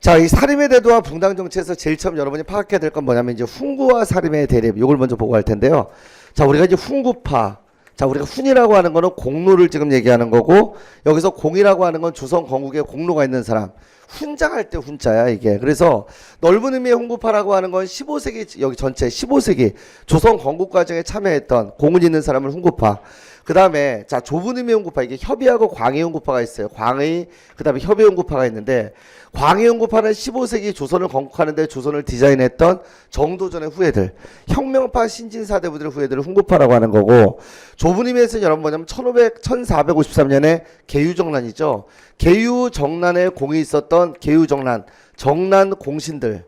자, 이 살인의 대도와 붕당 정치에서 제일 처음 여러분이 파악해야 될 건 뭐냐면 이제 훈구와 살인의 대립, 요걸 먼저 보고 할 텐데요. 자, 우리가 이제 훈구파, 자, 우리가 훈이라고 하는 거는 공로를 지금 얘기하는 거고, 여기서 공이라고 하는 건 조선 건국에 공로가 있는 사람. 훈장할 때 훈자야, 이게. 그래서 넓은 의미의 훈구파라고 하는 건 15세기, 여기 전체 15세기 조선 건국 과정에 참여했던 공은 있는 사람을 훈구파. 그 다음에, 자, 좁은 의미의 훈구파, 이게 협의하고 광해 훈구파가 있어요. 광의, 그 다음에 협의 훈구파가 있는데, 광해 훈구파는 15세기 조선을 건국하는데 조선을 디자인했던 정도전의 후예들, 혁명파 신진사대부들의 후예들을 훈구파라고 하는 거고, 좁은 의미에서는 여러분 뭐냐면 1453년에 계유정난이죠. 계유정난에 공이 있었던 계유정난, 정난 공신들,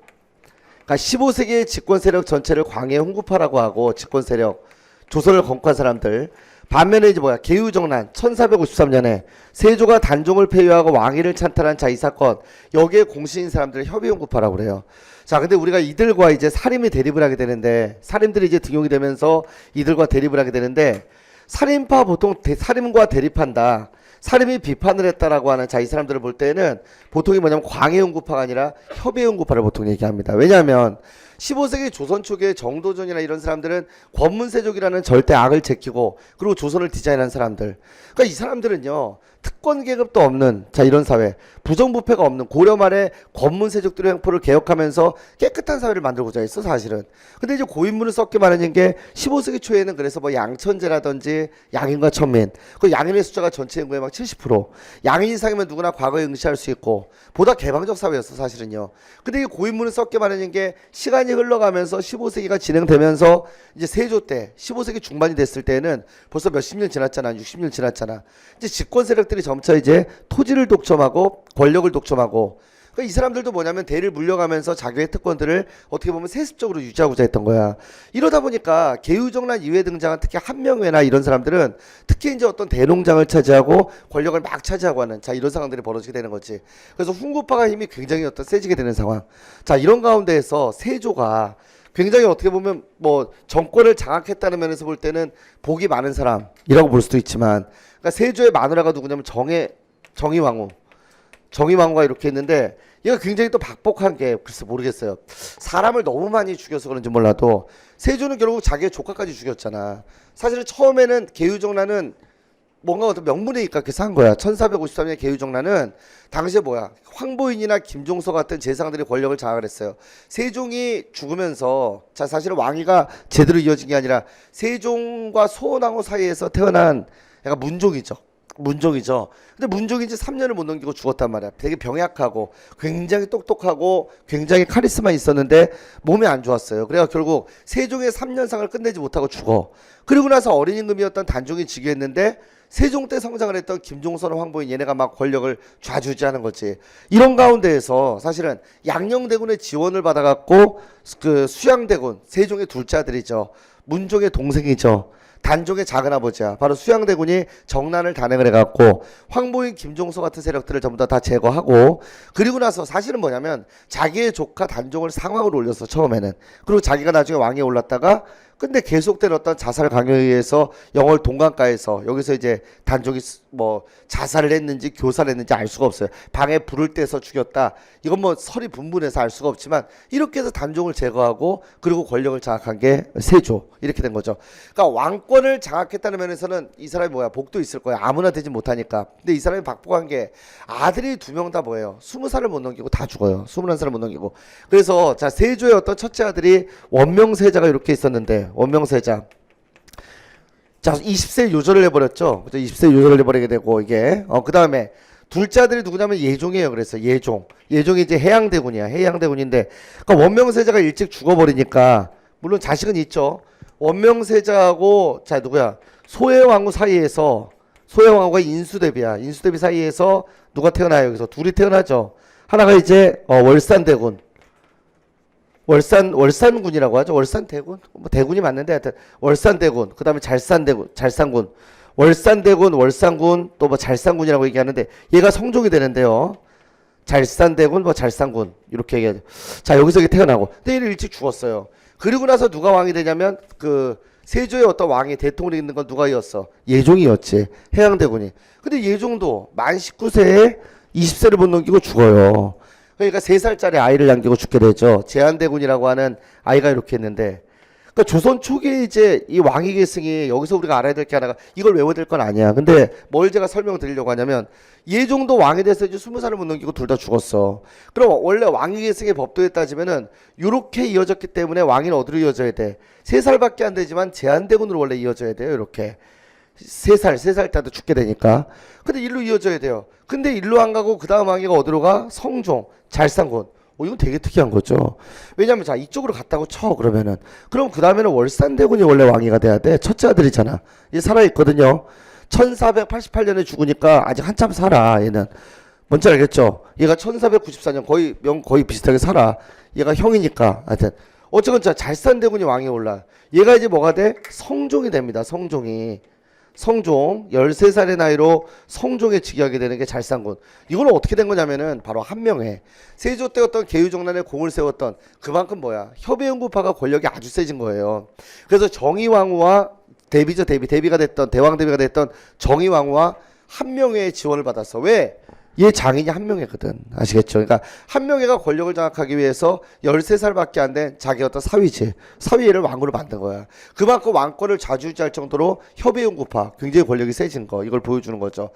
그러니까 15세기의 집권 세력 전체를 광해 훈구파라고 하고, 집권 세력, 조선을 건국한 사람들. 반면에 이제 뭐야, 계유정난 1453년에 세조가 단종을 폐위하고 왕위를 찬탈한 자, 이 사건, 여기에 공신인 사람들을 협의훈구파라고 그래요. 자, 근데 우리가 이들과 이제 살인이 대립을 하게 되는데, 살인들이 이제 등용이 되면서 이들과 대립을 하게 되는데, 살인파 보통 살인과 대립한다, 살인이 비판을 했다라고 하는, 자, 이 사람들을 볼 때는 보통이 뭐냐면 광해훈구파가 아니라 협의훈구파를 보통 얘기합니다. 왜냐하면 15세기 조선 초기에 정도전이나 이런 사람들은 권문세족이라는 절대 악을 제키고, 그리고 조선을 디자인한 사람들. 그러니까 이 사람들은요, 특권 계급도 없는, 자, 이런 사회, 부정부패가 없는 고려 말에 권문세족들의 횡포를 개혁하면서 깨끗한 사회를 만들고자 했어, 사실은. 근데 이제 고인물을 썩게 마련한 게 15세기 초에는, 그래서 뭐 양천제라든지 양인과 천민, 그 양인의 숫자가 전체 인구의 막 70%, 양인 이상이면 누구나 과거에 응시할 수 있고 보다 개방적 사회였어, 사실은요. 근데 이 고인물을 썩게 마련한 게 시간이 흘러가면서 15세기가 진행되면서 이제 세조 때 15세기 중반이 됐을 때는 벌써 몇십 년 지났잖아, 60년 지났잖아. 이제 집권 세력들이 점차 이제 토지를 독점하고 권력을 독점하고, 그러니까 이 사람들도 뭐냐면 대를 물려가면서 자기의 특권들을 어떻게 보면 세습적으로 유지하고자 했던 거야. 이러다 보니까 계유정난 이후에 등장한 특히 한명회나 이런 사람들은 특히 이제 어떤 대농장을 차지하고 권력을 막 차지하고 하는, 자, 이런 상황들이 벌어지게 되는 거지. 그래서 훈구파가 힘이 굉장히 어떤 세지게 되는 상황. 자, 이런 가운데에서 세조가 굉장히 어떻게 보면 뭐 정권을 장악했다는 면에서 볼 때는 복이 많은 사람이라고 볼 수도 있지만, 그러니까 세조의 마누라가 누구냐면 정의왕후가 이렇게 있는데, 얘가 굉장히 또 박복한 게, 글쎄 모르겠어요. 사람을 너무 많이 죽여서 그런지 몰라도 세조는 결국 자기의 조카까지 죽였잖아. 사실은 처음에는 계유정난은 뭔가 어떤 명분에 입각해서 한 거야. 1453년 계유정난은 당시에 뭐야, 황보인이나 김종서 같은 재상들이 권력을 장악을 했어요. 세종이 죽으면서, 자, 사실은 왕위가 제대로 이어진 게 아니라 세종과 소원왕후 사이에서 태어난 약간 문종이죠. 근데 문종이 이제 3년을 못 넘기고 죽었단 말이야. 되게 병약하고 굉장히 똑똑하고 굉장히 카리스마 있었는데 몸이 안 좋았어요. 그래서 결국 세종의 3년상을 끝내지 못하고 죽어. 그리고 나서 어린 임금이었던 단종이 즉위했는데, 세종 때 성장을 했던 김종선, 황보인, 얘네가 막 권력을 좌지우지하는 거지. 이런 가운데에서 사실은 양녕대군의 지원을 받아갖고 그 수양대군, 세종의 둘째 아들이죠, 문종의 동생이죠, 단종의 작은 아버지야, 바로 수양대군이 정난을 단행을 해갖고 황보인, 김종서 같은 세력들을 전부 다 제거하고, 그리고 나서 사실은 뭐냐면 자기의 조카 단종을 상왕으로 올렸어, 처음에는. 그리고 자기가 나중에 왕위에 올랐다가, 근데 계속된 어떤 자살 강요에 의해서 영월 동강가에서, 여기서 이제 단종이 뭐 자살을 했는지 교살을 했는지 알 수가 없어요. 방에 불을 떼서 죽였다, 이건 뭐 설이 분분해서 알 수가 없지만, 이렇게 해서 단종을 제거하고 그리고 권력을 장악한 게 세조, 이렇게 된 거죠. 그러니까 왕권을 장악했다는 면에서는 이 사람이 뭐야, 복도 있을 거야, 아무나 되지 못하니까. 근데 이 사람이 박복한 게 아들이 2명 다 뭐예요, 20살을 못 넘기고 다 죽어요. 21살을 못 넘기고. 그래서 자, 세조의 어떤 첫째 아들이 원명세자가 이렇게 있었는데, 원명세자, 자, 20세 요절을 해버렸죠. 그죠? 20세 요절을 해버리게 되고, 이게 그 다음에 둘째 아들이 누구냐면 예종이에요. 그래서 예종이 이제 해양대군이야. 해양대군인데, 그러니까 원명세자가 일찍 죽어버리니까, 물론 자식은 있죠. 원명세자하고, 자, 누구야, 소해왕후 사이에서, 소해왕후가 인수대비야. 인수대비 사이에서 누가 태어나요? 여기서 둘이 태어나죠. 하나가 이제 월산군이라고 하죠. 월산대군? 뭐 대군이 맞는데 하여튼 월산대군, 그 다음에 잘산군, 월산군, 또 뭐 잘산군이라고 얘기하는데, 얘가 성종이 되는데요. 잘산대군, 뭐 잘산군, 이렇게 얘기하죠. 자, 여기서 이게 태어나고, 근데 얘는 일찍 죽었어요. 그리고 나서 누가 왕이 되냐면, 그 세조의 어떤 왕이 대통령이 있는 건 누가이었어? 예종이었지. 해양대군이. 근데 예종도 만 19세에 20세를 못 넘기고 죽어요. 그러니까 3살짜리 아이를 남기고 죽게 되죠. 제한대군이라고 하는 아이가 이렇게 했는데, 그러니까 조선 초기에 이제 이 왕위 계승이 여기서 우리가 알아야 될 게 하나가 이걸 외워야 될 건 아니야. 근데 뭘 제가 설명드리려고 하냐면 예종도 왕이 돼서 이제 20살을 못 넘기고 둘 다 죽었어. 그럼 원래 왕위 계승의 법도에 따지면은 이렇게 이어졌기 때문에 왕위는 어디로 이어져야 돼? 3살밖에 안 되지만 제한대군으로 원래 이어져야 돼요. 이렇게. 3살 때도 죽게 되니까. 근데 일로 이어져야 돼요. 근데 일로 안 가고 그 다음 왕위가 어디로 가? 성종, 잘상군. 이건 되게 특이한 거죠. 왜냐면 자 이쪽으로 갔다고 쳐 그러면은 그럼 그 다음에는 월산대군이 원래 왕위가 돼야 돼. 첫째 아들이잖아. 얘 살아있거든요. 1488년에 죽으니까 아직 한참 살아. 얘는 뭔지 알겠죠? 얘가 1494년 거의 비슷하게 살아. 얘가 형이니까 하여튼 어쨌건 자 잘산대군이 왕위에 올라. 얘가 이제 뭐가 돼? 성종이 됩니다. 성종 13살의 나이로 성종에 즉위하게 되는 게 잘상군. 이거는 어떻게 된 거냐면은 바로 한명회 세조 때 어떤 계유정난에 공을 세웠던 그만큼 뭐야 협의연구파가 권력이 아주 세진 거예요. 그래서 정의왕후와 대비가 됐던 대왕 대비가 됐던 정의왕후와 한명회의 지원을 받았어. 왜? 얘 장인이 한명회거든. 아시겠죠? 그러니까 한명회가 권력을 장악하기 위해서 13살밖에 안 된 자기 어떤 사위를 왕으로 만든 거야. 그만큼 왕권을 좌지우지할 정도로 협의연구파 굉장히 권력이 세진 거 이걸 보여주는 거죠.